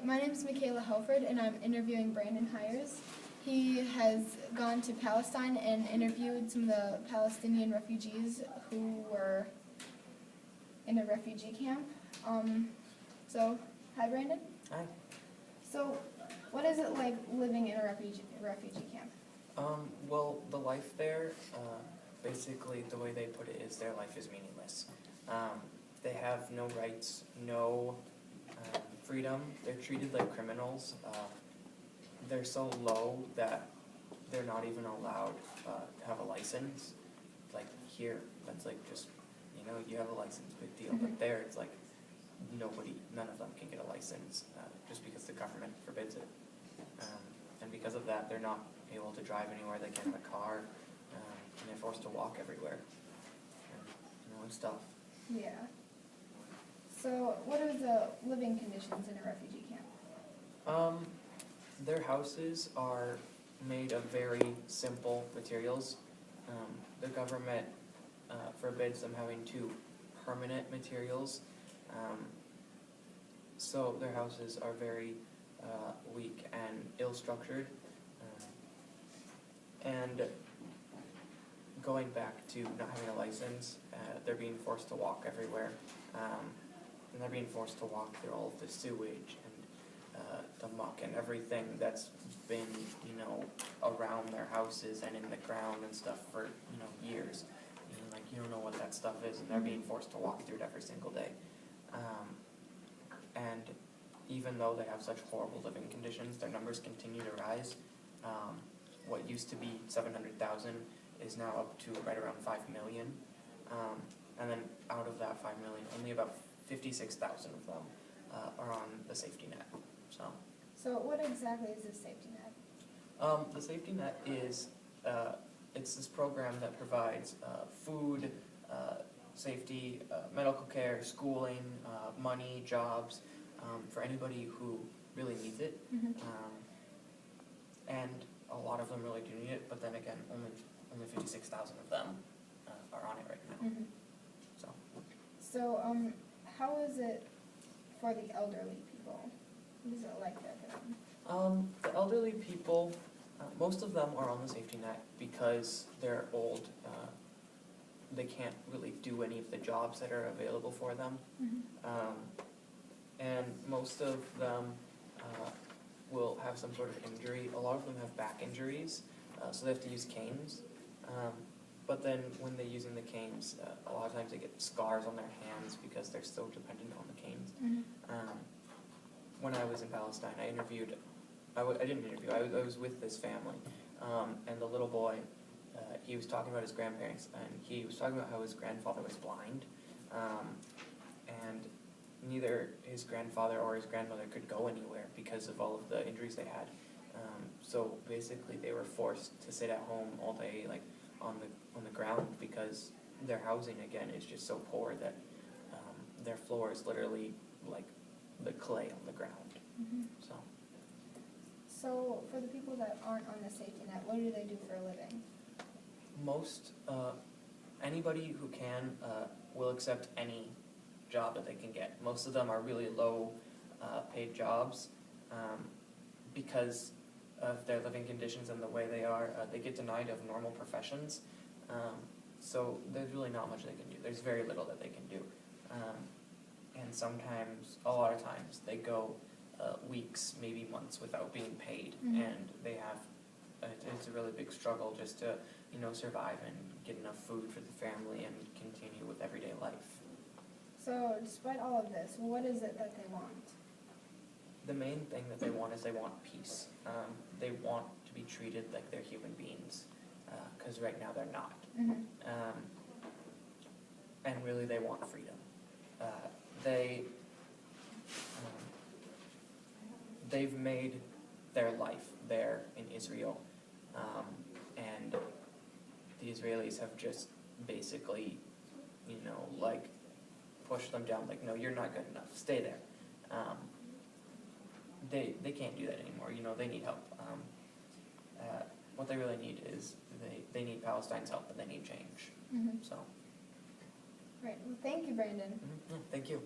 my name is Makayla Helford, and I'm interviewing Brandon Hires. He has gone to Palestine and interviewed some of the Palestinian refugees who were in a refugee camp. Hi Brandon. Hi. So, what is it like living in a refugee camp? Well, the life there, basically the way they put it is their life is meaningless. They have no rights, no freedom. They're treated like criminals. They're so low that they're not even allowed to have a license. Like here, that's like just, you have a license, big deal. But there, it's like none of them can get a license just because the government forbids it. And because of that, they're not able to drive anywhere. They can't have a car, and they're forced to walk everywhere. And it's tough. Yeah. So, what are the living conditions in a refugee camp? Their houses are made of very simple materials. The government forbids them having two permanent materials. So their houses are very weak and ill-structured. And going back to not having a license, they're being forced to walk everywhere. And they're being forced to walk through all of the sewage and the muck and everything that's been, around their houses and in the ground and stuff for, years. You don't know what that stuff is, and they're being forced to walk through it every single day. And even though they have such horrible living conditions, their numbers continue to rise. What used to be 700,000 is now up to right around 5 million. And then out of that 5 million, only about 56,000 of them are on the safety net. So what exactly is the safety net? The safety net is it's this program that provides food, safety, medical care, schooling, money, jobs for anybody who really needs it. And a lot of them really do need it, but then again, only 56,000 of them are on it right now. So, how is it for the elderly people? What is it like there for them? The elderly people, most of them are on the safety net because they're old. They can't really do any of the jobs that are available for them. And most of them will have some sort of injury. A lot of them have back injuries, so they have to use canes. But then when they're using the canes, a lot of times they get scars on their hands because they're so dependent on the canes. When I was in Palestine, I didn't interview, I was with this family, and the little boy, he was talking about his grandparents, and he was talking about how his grandfather was blind, and neither his grandfather or his grandmother could go anywhere because of all of the injuries they had. So basically they were forced to sit at home all day, like on the ground, because their housing again is just so poor that their floor is literally like the clay on the ground. So for the people that aren't on the safety net, what do they do for a living? Anybody who can will accept any job that they can get. Most of them are really low paid jobs because of their living conditions and the way they are. They get denied of normal professions, so there's really not much they can do. There's very little that they can do, and sometimes, a lot of times, they go weeks, maybe months without being paid, and they have it's a really big struggle just to survive and get enough food for the family and continue with everyday life. So despite all of this, what is it that they want? The main thing that they want is they want peace. They want to be treated like they're human beings, because right now they're not. And really they want freedom. They've made their life there in Israel, and the Israelis have just basically, pushed them down, like, no, you're not good enough, stay there. They can't do that anymore, they need help. What they really need is, they need Palestine's help, and they need change. Right, well thank you, Brandon. Thank you.